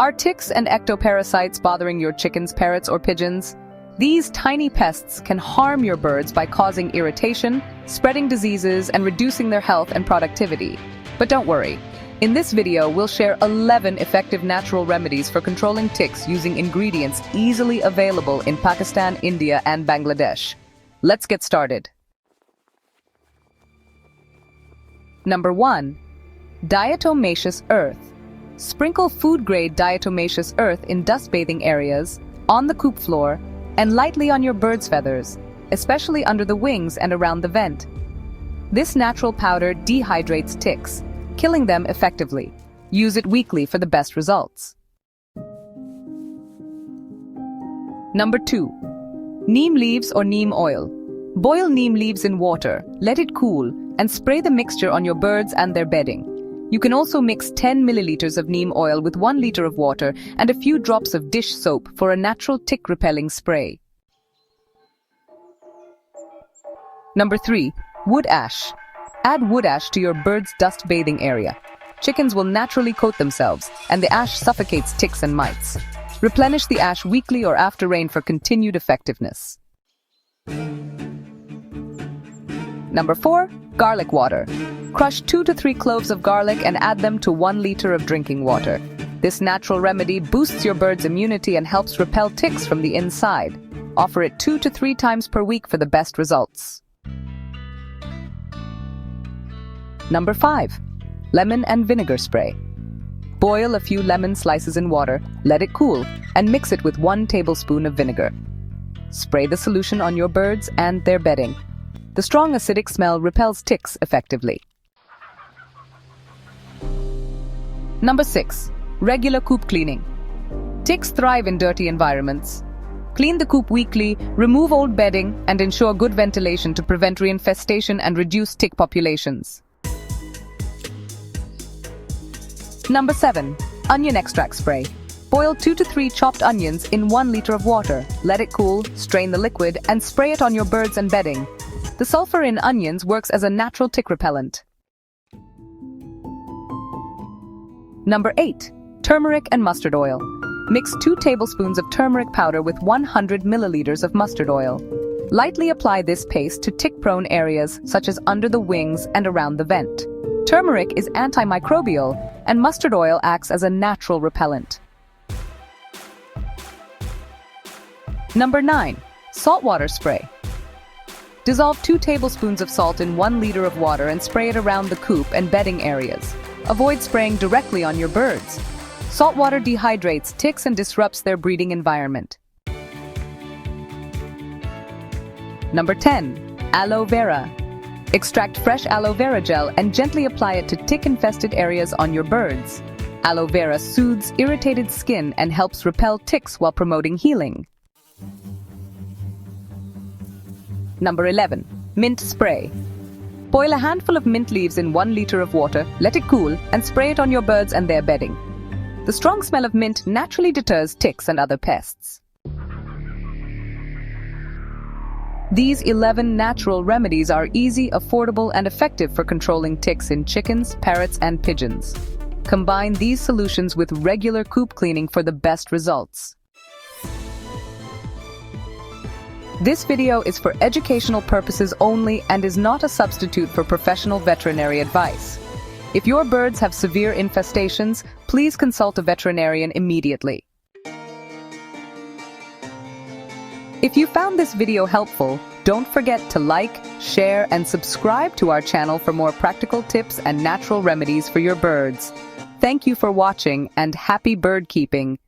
Are ticks and ectoparasites bothering your chickens, parrots, or pigeons? These tiny pests can harm your birds by causing irritation, spreading diseases, and reducing their health and productivity. But don't worry. In this video, we'll share 11 effective natural remedies for controlling ticks using ingredients easily available in Pakistan, India, and Bangladesh. Let's get started. Number 1. Diatomaceous earth. Sprinkle food-grade diatomaceous earth in dust-bathing areas, on the coop floor, and lightly on your bird's feathers, especially under the wings and around the vent. This natural powder dehydrates ticks, killing them effectively. Use it weekly for the best results. Number 2. Neem leaves or neem oil. Boil neem leaves in water, let it cool, and spray the mixture on your birds and their bedding. You can also mix 10 milliliters of neem oil with 1 liter of water and a few drops of dish soap for a natural tick-repelling spray. Number 3. Wood ash. Add wood ash to your bird's dust bathing area. Chickens will naturally coat themselves, and the ash suffocates ticks and mites. Replenish the ash weekly or after rain for continued effectiveness. Number 4. Garlic water. Crush 2 to 3 cloves of garlic and add them to 1 liter of drinking water. This natural remedy boosts your bird's immunity and helps repel ticks from the inside. Offer it 2 to 3 times per week for the best results. Number 5. Lemon and vinegar spray. Boil a few lemon slices in water, let it cool, and mix it with 1 tablespoon of vinegar. Spray the solution on your birds and their bedding. The strong acidic smell repels ticks effectively. Number 6. Regular coop cleaning. Ticks thrive in dirty environments. Clean the coop weekly, remove old bedding, and ensure good ventilation to prevent reinfestation and reduce tick populations. Number 7. Onion extract spray. Boil 2 to 3 chopped onions in 1 liter of water. Let it cool, strain the liquid, and spray it on your birds and bedding. The sulfur in onions works as a natural tick repellent. Number 8. Turmeric and mustard oil. Mix 2 tablespoons of turmeric powder with 100 milliliters of mustard oil. Lightly apply this paste to tick-prone areas such as under the wings and around the vent. Turmeric is antimicrobial, and mustard oil acts as a natural repellent. Number 9. Saltwater spray. Dissolve 2 tablespoons of salt in 1 liter of water and spray it around the coop and bedding areas. Avoid spraying directly on your birds. Salt water dehydrates ticks and disrupts their breeding environment. Number 10. Aloe vera. Extract fresh aloe vera gel and gently apply it to tick-infested areas on your birds. Aloe vera soothes irritated skin and helps repel ticks while promoting healing. Number 11. Mint spray. Boil a handful of mint leaves in 1 liter of water, let it cool, and spray it on your birds and their bedding. The strong smell of mint naturally deters ticks and other pests. These 11 natural remedies are easy, affordable, and effective for controlling ticks in chickens, parrots, and pigeons. Combine these solutions with regular coop cleaning for the best results. This video is for educational purposes only and is not a substitute for professional veterinary advice. If your birds have severe infestations, please consult a veterinarian immediately. If you found this video helpful, don't forget to like, share, and subscribe to our channel for more practical tips and natural remedies for your birds. Thank you for watching and happy bird keeping.